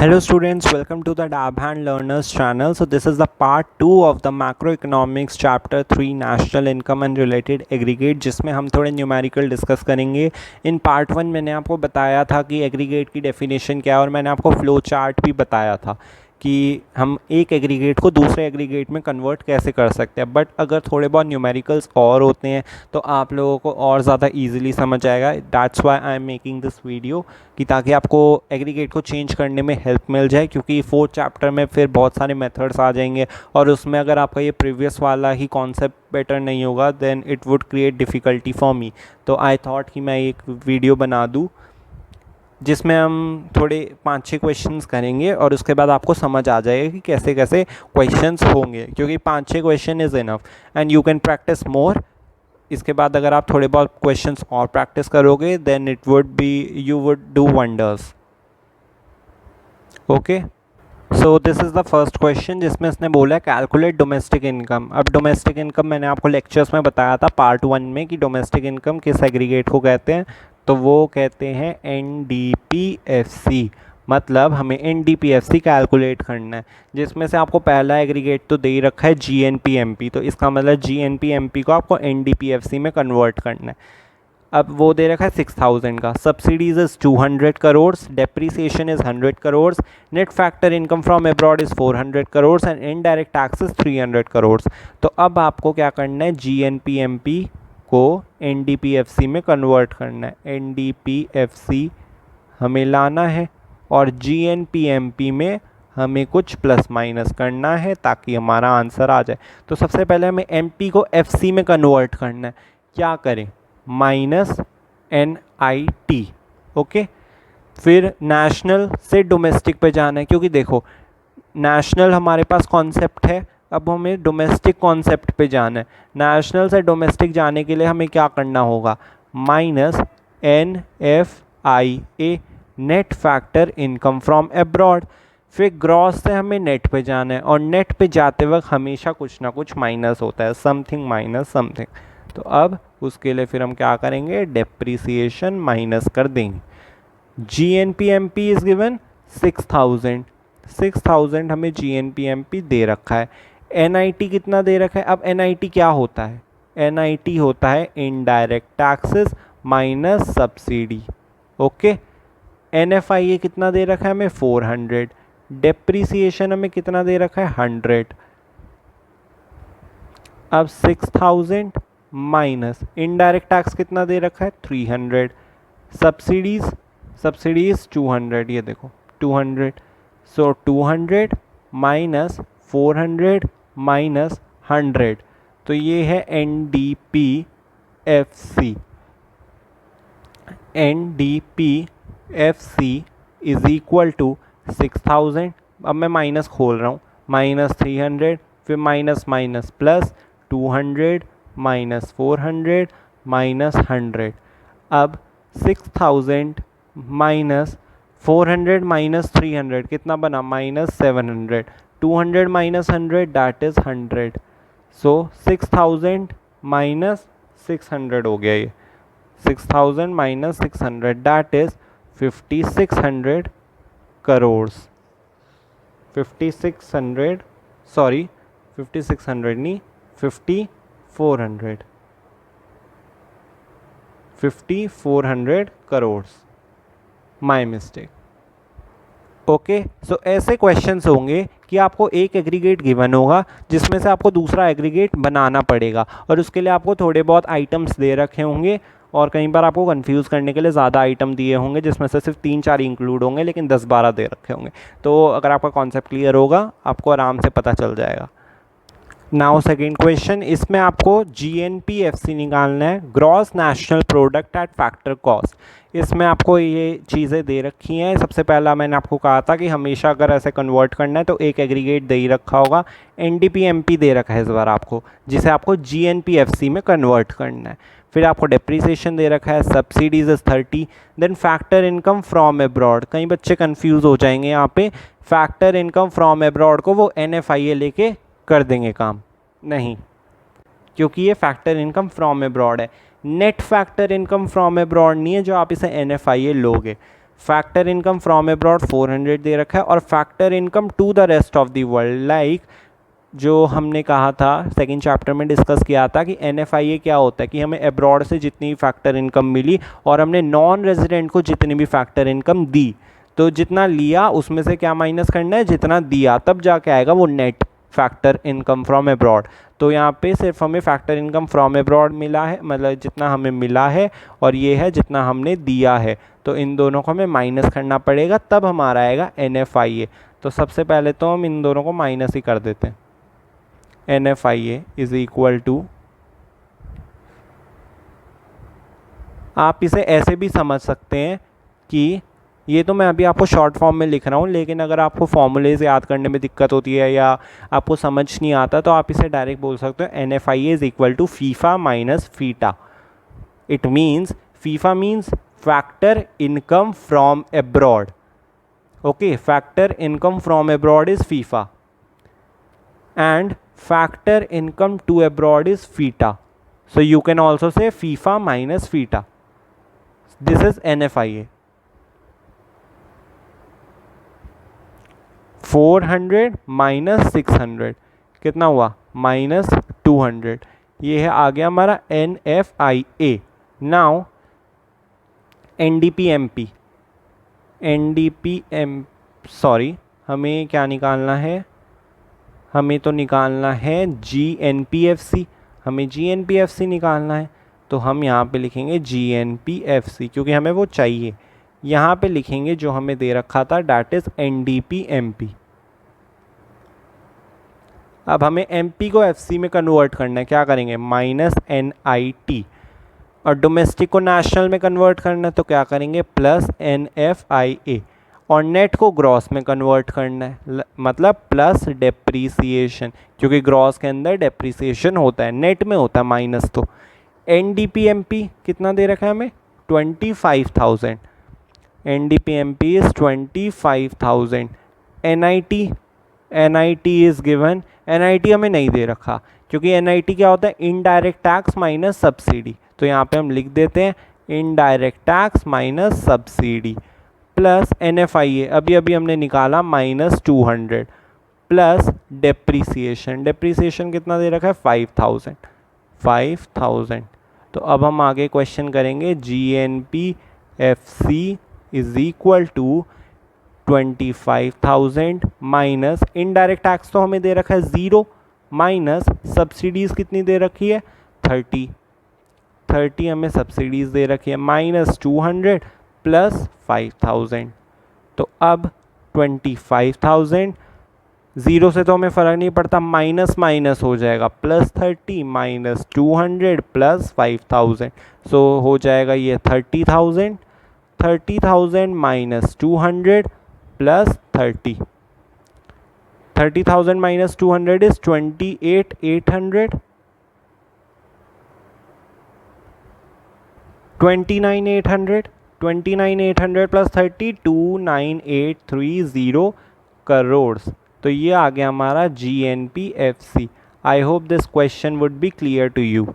Hello students, welcome to the Dabhan Learners channel. So this is the part 2 of the macroeconomics chapter 3 national income and related aggregate, जिसमें हम थोड़े numerical discuss करेंगे. In part 1 मैंने आपको बताया था कि एग्रीगेट की डेफिनेशन क्या है और मैंने आपको फ्लो चार्ट भी बताया था कि हम एक एग्रीगेट को दूसरे एग्रीगेट में कन्वर्ट कैसे कर सकते हैं. बट अगर थोड़े बहुत न्यूमेरिकल्स और होते हैं तो आप लोगों को और ज़्यादा ईजिली समझ आएगा. That's why I am making this video कि ताकि आपको एग्रीगेट को चेंज करने में हेल्प मिल जाए, क्योंकि 4th चैप्टर में फिर बहुत सारे मेथड्स आ जाएंगे और उसमें अगर आपका ये प्रीवियस वाला ही कॉन्सेप्ट बेटर नहीं होगा then it would create difficulty for me. तो आई थॉट कि मैं एक वीडियो बना दूँ जिसमें हम थोड़े 5-6 क्वेश्चंस करेंगे और उसके बाद आपको समझ आ जाएगा कि कैसे कैसे क्वेश्चंस होंगे, क्योंकि 5-6 question is enough and you can practice more. इसके बाद अगर आप थोड़े बहुत क्वेश्चंस और प्रैक्टिस करोगे then it would be you would do wonders. Okay, so this is the first question जिसमें इसने बोला है कैलकुलेट डोमेस्टिक इनकम. अब डोमेस्टिक इनकम मैंने आपको लेक्चर्स में बताया था पार्ट 1 में कि डोमेस्टिक इनकम किस एग्रीगेट को कहते हैं. तो वो कहते हैं NDPFC. मतलब हमें NDPFC कैलकुलेट करना है, जिसमें से आपको पहला एग्रीगेट तो दे ही रखा है GNPMP. तो इसका मतलब GNPMP को आपको NDPFC में कन्वर्ट करना है. अब वो दे रखा है 6000 का. Subsidies is 200 crore, depreciation is 100 crore, net factor income from abroad is 400 crore and indirect taxes 300 crore. तो अब आपको क्या करना है, GNPMP को NDPFC में कन्वर्ट करना है. NDPFC हमें लाना है और GNPMP में हमें कुछ प्लस माइनस करना है ताकि हमारा आंसर आ जाए. तो सबसे पहले हमें MP को FC में कन्वर्ट करना है. क्या करें, माइनस NIT. ओके, फिर नेशनल से डोमेस्टिक पे जाना है, क्योंकि देखो नेशनल हमारे पास कॉन्सेप्ट है, अब हमें डोमेस्टिक कॉन्सेप्ट पे जाना है. नेशनल से डोमेस्टिक जाने के लिए हमें क्या करना होगा, minus NFIA net factor income from abroad. फिर ग्रॉस से हमें नेट पे जाना है और नेट पे जाते वक्त हमेशा कुछ ना कुछ माइनस होता है, समथिंग माइनस समथिंग. तो अब उसके लिए फिर हम क्या करेंगे, डेप्रीसिएशन माइनस कर देंगे. GNPMP इज़ गिवन 6000 हमें GNPMP दे रखा है. NIT कितना दे रखा है. अब NIT क्या होता है, NIT होता है indirect taxes minus subsidy. Okay, NFIA कितना दे रखा है हमें 400. डेप्रीसिएशन हमें कितना दे रखा है 100. अब 6000 माइनस इनडायरेक्ट टैक्स कितना दे रखा है 300. सब्सिडीज 200, ये देखो 200. सो 200 माइनस 400 माइनस 100, तो ये है NDPFC. NDPFC is equal to 6000. अब मैं माइनस खोल रहा हूँ, माइनस 300 फिर minus minus plus 200 minus 400 minus 100. अब 6000 माइनस 400 माइनस 300 कितना बना, minus 700. 200 minus 100 that is 100. So 6000 minus 600 हो गया. ये 6000 minus 600 that is 5600 crore. 5600 sorry 5600 नहीं 5400 crore. My mistake. Okay, so ऐसे क्वेश्चंस होंगे कि आपको एक एग्रीगेट गिवन होगा जिसमें से आपको दूसरा एग्रीगेट बनाना पड़ेगा और उसके लिए आपको थोड़े बहुत आइटम्स दे रखे होंगे और कई बार आपको कंफ्यूज करने के लिए ज़्यादा आइटम दिए होंगे जिसमें से सिर्फ 3-4 इंक्लूड होंगे लेकिन 10-12 दे रखे होंगे. तो अगर आपका कॉन्सेप्ट क्लियर होगा आपको आराम से पता चल जाएगा. नाउ सेकेंड क्वेश्चन, इसमें आपको GNPFC निकालना है, gross national product at factor cost. इसमें आपको ये चीज़ें दे रखी हैं. सबसे पहला मैंने आपको कहा था कि हमेशा अगर ऐसे कन्वर्ट करना है तो एक एग्रीगेट दे ही रखा होगा. NDPMP दे रखा है इस बार आपको, जिसे आपको GNPFC में कन्वर्ट करना है. फिर आपको डेप्रीसिएशन दे रखा है, subsidies is 30. Then factor income from abroad. कई बच्चे कंफ्यूज हो जाएंगे यहाँ पे, फैक्टर इनकम फ्रॉम अब्रॉड को वो NFIA लेके कर देंगे काम, नहीं, क्योंकि ये फैक्टर इनकम फ्रॉम अब्रॉड है. Net factor income from abroad नहीं है जो आप इसे NFIA लोगे. फैक्टर इनकम फ्रॉम अब्रॉड 400 दे रखा है, और factor income to the rest of the world, like जो हमने कहा था सेकंड चैप्टर में डिस्कस किया था कि NFIA क्या होता है, कि हमें अब्रॉड से जितनी फैक्टर इनकम मिली और हमने नॉन रेजिडेंट को जितनी भी फैक्टर इनकम दी, तो जितना लिया उसमें से क्या माइनस करना है, जितना दिया, तब जाके आएगा वो net factor income from abroad. तो यहाँ पे सिर्फ हमें फैक्टर इनकम फ्रॉम अब्रॉड मिला है, मतलब जितना हमें मिला है, और ये है जितना हमने दिया है, तो इन दोनों को हमें माइनस करना पड़ेगा, तब हमारा आएगा NFIA। तो सबसे पहले तो हम इन दोनों को माइनस ही कर देते हैं। NFIA इज इक्वल टू, आप इसे ऐसे भी समझ सकते हैं कि ये तो मैं अभी आपको शॉर्ट फॉर्म में लिख रहा हूँ, लेकिन अगर आपको फॉर्मूलेज याद करने में दिक्कत होती है या आपको समझ नहीं आता, तो आप इसे डायरेक्ट बोल सकते हो NFIA is equal to FIFA minus FITA. It means FIFA means factor income from abroad. Okay, factor income from abroad is FIFA and factor income to abroad is feta. So you can also say FIFA minus feta. This is NFIA. 400 minus 600 कितना हुआ, minus 200। ये है आ गया हमारा NFIA। Now NDP-MP, sorry, हमें क्या निकालना है, हमें तो निकालना है GNPFC, हमें GNPFC निकालना है। तो हम यहाँ पे लिखेंगे GNPFC क्योंकि हमें वो चाहिए। यहाँ पे लिखेंगे जो हमें दे रखा था, डैट इज़ NDP-MP। अब हमें MP को FC में कन्वर्ट करना है, क्या करेंगे, माइनस NIT, और डोमेस्टिक को नेशनल में कन्वर्ट करना है, तो क्या करेंगे, प्लस NFIA, और नेट को ग्रॉस में कन्वर्ट करना है, मतलब प्लस डेप्रीसिएशन, क्योंकि ग्रॉस के अंदर डेप्रीसिएशन होता है, नेट में होता है माइनस। तो NDP-MP कितना दे रखा है हमें, 25,000। NDP-MP is 25,000। NIT is given, NIT हमें नहीं दे रखा, क्योंकि NIT क्या होता है, इनडायरेक्ट टैक्स माइनस सब्सिडी। तो यहाँ पे हम लिख देते हैं indirect tax minus subsidy, plus NFIA अभी अभी हमने निकाला माइनस 200, प्लस डेप्रीसिएशन कितना दे रखा है, 5,000। तो अब हम आगे क्वेश्चन करेंगे, GNPFC is equal to 25,000 minus indirect tax तो हमें दे रखा है 0, माइनस सब्सिडीज़ कितनी दे रखी है, 30 हमें सब्सिडीज़ दे रखी है, माइनस 200 प्लस 5,000। तो अब 25,000, 0 से तो हमें फ़र्क नहीं पड़ता, माइनस माइनस हो जाएगा, प्लस 30 माइनस 200 प्लस 5,000, सो हो जाएगा ये 30,000 minus 200 plus 30,000 minus 200 is 28,800, 29,800 plus 30, 29,830 crore. तो ये आ गया हमारा GNPFC। I hope this question would be clear to you.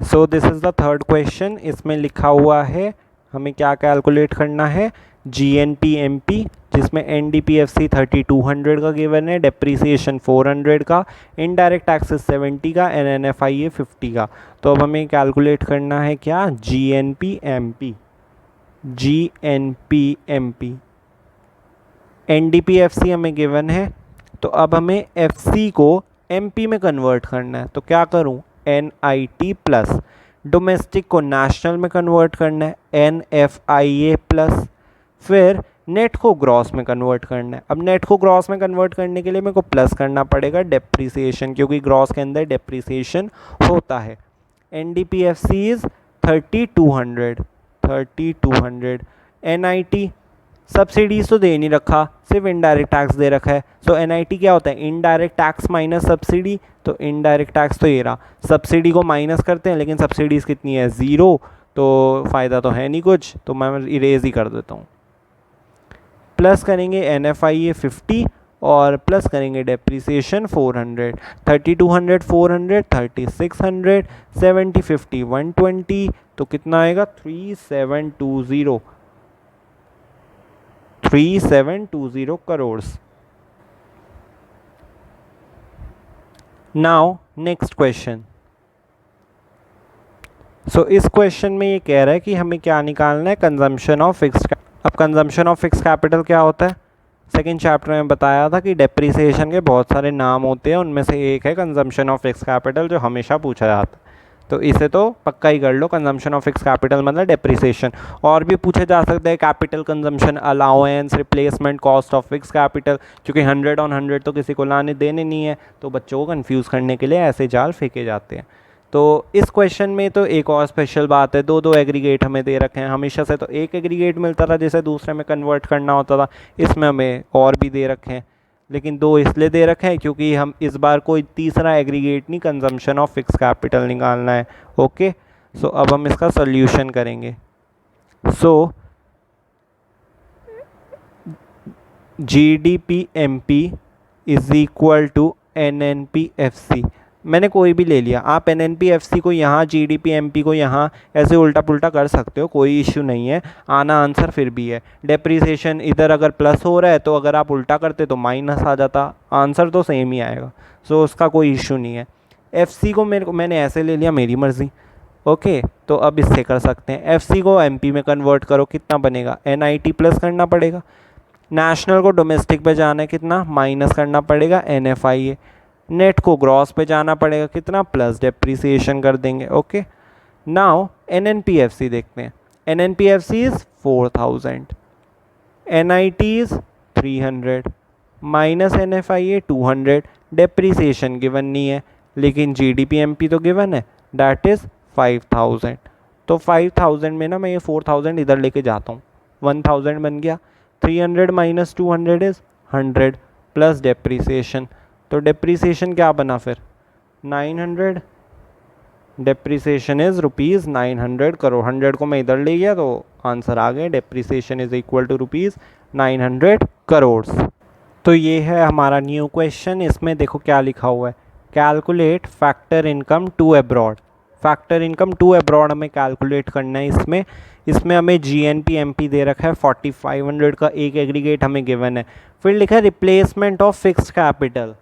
So this is the third question. इसमें लिखा हुआ है हमें क्या कैलकुलेट करना है, GNP-MP, जिसमें NDP-FC 3200 का गिवन है, डेप्रीसिएशन 400 का, इनडायरेक्ट टैक्सेस 70 का, NFIA 50 का। तो अब हमें कैलकुलेट करना है क्या, GNP-MP। NDP-FC हमें गिवन है, तो अब हमें FC को MP में कन्वर्ट करना है। तो क्या करूं, NIT प्लस, डोमेस्टिक को नेशनल में कन्वर्ट करना है, NFIA प्लस, फिर नेट को ग्रॉस में कन्वर्ट करना है। अब नेट को ग्रॉस में कन्वर्ट करने के लिए मेरे को प्लस करना पड़ेगा डेप्रीसिएशन, क्योंकि ग्रॉस के अंदर डेप्रीसिएशन होता है। NDP-FC is 3200। NIT सब्सिडीज़ तो दे नहीं रखा, सिर्फ इनडायरेक्ट टैक्स दे रखा है। सो NIT क्या होता है, इनडायरेक्ट टैक्स माइनस सब्सिडी। तो इनडायरेक्ट टैक्स तो ये रहा, सब्सिडी को माइनस करते हैं, लेकिन सब्सिडीज़ कितनी है, 0, तो फ़ायदा तो है नहीं कुछ, तो मैं इरेज ही कर देता हूँ। प्लस करेंगे NFIA 50 और प्लस करेंगे डेप्रीसिएशन 400, 3200 400 3600, 70 50 120, तो कितना आएगा 3720। 3720 crores. Now next question. सो इस क्वेश्चन में ये कह रहा है कि हमें क्या निकालना है, कंजम्पशन ऑफ फिक्स्ड। अब कंजम्पशन ऑफ फिक्स्ड कैपिटल क्या होता है, सेकेंड चैप्टर में बताया था कि डेप्रिसिएशन के बहुत सारे नाम होते हैं, उनमें से एक है कंजम्पशन ऑफ फिक्स्ड कैपिटल, जो हमेशा पूछा जाता है। तो इसे तो पक्का ही कर लो, कंजम्पशन ऑफ फिक्स्ड कैपिटल मतलब डेप्रिसिएशन। और भी पूछे जा सकते हैं capital consumption, allowance, replacement cost of fixed capital, क्योंकि 100 ऑन 100 तो किसी को लाने देने नहीं है, तो बच्चों को कन्फ्यूज़ करने के लिए ऐसे जाल फेंके जाते हैं। तो इस क्वेश्चन में तो एक और स्पेशल बात है, दो एग्रीगेट हमें दे रखे हैं। हमेशा से तो एक एग्रीगेट मिलता था जिसे दूसरे में कन्वर्ट करना होता था, इसमें हमें और भी दे रखे हैं, लेकिन दो इसलिए दे रखे हैं क्योंकि हम इस बार कोई तीसरा एग्रीगेट नहीं, कंजम्पशन ऑफ फिक्स कैपिटल निकालना है। ओके, सो अब हम इसका सोल्यूशन करेंगे। So GDP-MP is equal to NNP-FC। मैंने कोई भी ले लिया, आप NNP-FC को यहाँ, GDP-MP को यहाँ, ऐसे उल्टा पुल्टा कर सकते हो, कोई इश्यू नहीं है, आना आंसर फिर भी है। डेप्रिसिएशन इधर अगर प्लस हो रहा है तो अगर आप उल्टा करते तो माइनस आ जाता, आंसर तो सेम ही आएगा। सो उसका कोई इश्यू नहीं है। FC को मैंने ऐसे ले लिया, मेरी मर्ज़ी। ओके, तो अब इससे कर सकते हैं, FC को MP में कन्वर्ट करो, कितना बनेगा, NIT प्लस करना पड़ेगा। नेशनल को डोमेस्टिक पे जाना है, कितना माइनस करना पड़ेगा, NFIA। नेट को ग्रॉस पे जाना पड़ेगा, कितना प्लस डेप्रिसिएशन कर देंगे। ओके, नाउ NNP-FC देखते हैं। NNP-FC is 4000, NIT is 300 minus NFIA 200। Depreciation given नहीं है, लेकिन GDP-MP तो गिवन है, डैट इज़ 5000। तो 5000 में ना मैं ये 4000 इधर लेके जाता हूँ, 1000 बन गया। 300 माइनस 200 इज़ 100 प्लस डेप्रिसिएशन, तो डेप्रिसिएशन क्या बना फिर, 900। Depreciation is rupees 900 crore. 100 को मैं इधर ले गया तो आंसर आ गए, depreciation is equal to rupees 900 crore. तो ये है हमारा न्यू क्वेश्चन। इसमें देखो क्या लिखा हुआ है, calculate factor income to abroad. Factor income to abroad हमें कैलकुलेट करना है। इसमें हमें GNP-MP दे रखा है 4500 का, एक एग्रीगेट हमें गिवन है। फिर लिखा है रिप्लेसमेंट ऑफ फिक्स्ड कैपिटल।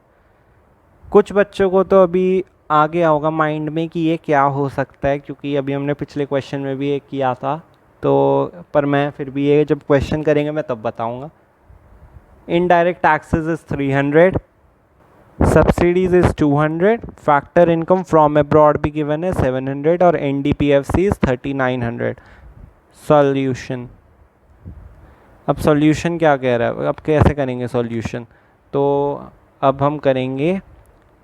कुछ बच्चों को तो अभी आ गया होगा माइंड में कि ये क्या हो सकता है, क्योंकि अभी हमने पिछले क्वेश्चन में भी ये किया था, तो पर मैं फिर भी ये जब क्वेश्चन करेंगे मैं तब बताऊंगा। Indirect taxes is 300, subsidies is 200, factor income from abroad भी गिवन है 700 और NDP-FC इज़ 3900। सॉल्यूशन, अब सॉल्यूशन क्या कह रहा है, अब कैसे करेंगे सॉल्यूशन, तो अब हम करेंगे,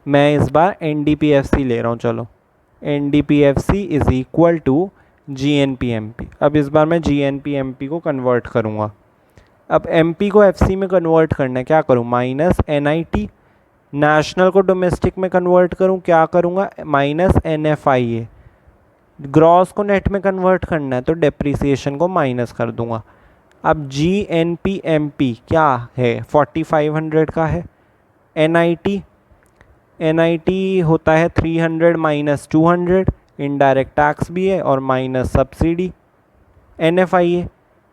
मैं इस बार NDP-FC ले रहा हूँ। चलो, NDP-FC is equal to GNP-MP। अब इस बार मैं GNP-MP को कन्वर्ट करूँगा। अब MP को FC में कन्वर्ट करना है, क्या करूँ, माइनस NIT। नेशनल को डोमेस्टिक में कन्वर्ट करूँ, क्या करूँगा, माइनस NFIA। ग्रॉस को नेट में कन्वर्ट करना है तो डेप्रिसिएशन को माइनस कर दूँगा। अब GNP-MP क्या है, 4500 का है। NIT होता है 300 माइनस 200, इनडायरेक्ट टैक्स भी है और माइनस सब्सिडी।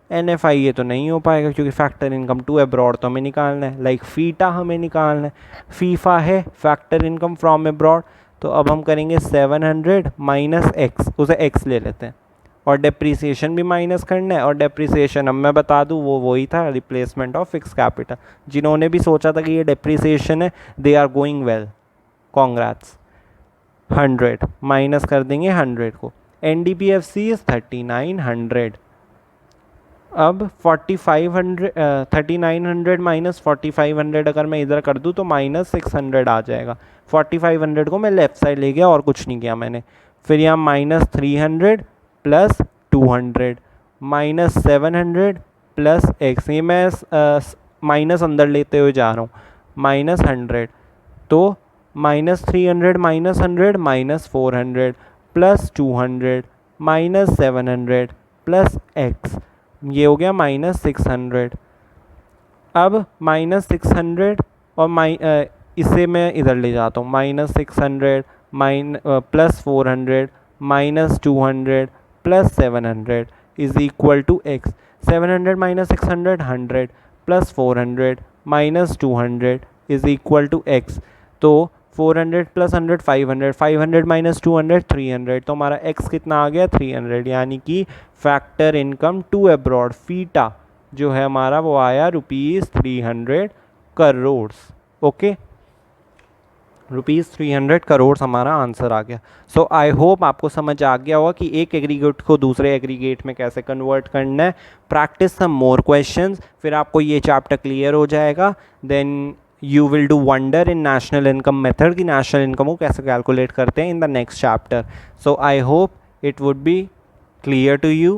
NFIA तो नहीं हो पाएगा क्योंकि फैक्टर इनकम टू अब्रॉड तो हमें निकालना है, लाइक फीटा हमें निकालना है, फीफा है फैक्टर इनकम फ्रॉम अब्रॉड। तो अब हम करेंगे 700 माइनस एक्स, उसे एक्स ले लेते हैं, और डेप्रिसिएशन भी माइनस करना है। और डेप्रिसिएशन अब मैं बता दूं वो वही था, रिप्लेसमेंट ऑफ फिक्स कैपिटल। जिन्होंने भी सोचा था कि ये डेप्रिसिएशन है, they are going well, congrats. 100 minus कर देंगे 100 को, NDP-FC इज़ 3900। अब 3900 माइनस 4500 अगर मैं इधर कर दूं तो माइनस 600 आ जाएगा। 4500 को मैं लेफ़्ट साइड ले गया और कुछ नहीं किया मैंने। फिर यहाँ minus 300 plus 200 minus 700 plus x, ये मैं माइनस अंदर लेते हुए जा रहा हूँ, माइनस 100। तो minus 300 minus 100 minus 400 plus 200 minus 700 plus x, ये हो गया माइनस 600। अब माइनस 600 और इसे मैं इधर ले जाता हूँ, minus 600 plus 400 minus 200 plus 700 is equal to x. 700 minus 600 100 plus 400 minus 200 is equal to x। तो 400 प्लस 100 500, 500 माइनस 200 300, तो हमारा x कितना आ गया 300, यानी कि factor income to abroad FITA जो है हमारा वो आया ₹300 करोड़। ओके, ₹300 करोड़ हमारा आंसर आ गया। सो आई होप आपको समझ आ गया होगा कि एक एग्रीगेट को दूसरे एग्रीगेट में कैसे कन्वर्ट करना है। प्रैक्टिस सम मोर क्वेश्चंस, फिर आपको ये चैप्टर क्लियर हो जाएगा। Then you will do wonder in national income method की नेशनल इनकम को कैसे कैलकुलेट करते हैं in the next chapter. So I hope it would be clear to you.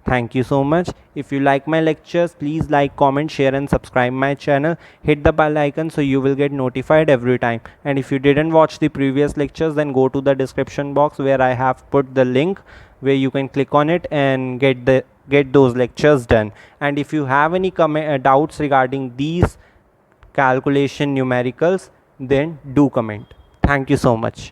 Thank you so much. If you like my lectures, please like, comment, share and subscribe my channel. Hit the bell icon so you will get notified every time. And if you didn't watch the previous lectures, then go to the description box where I have put the link where you can click on it and get those lectures done. And if you have any doubts regarding these calculation numericals, then do comment. Thank you so much.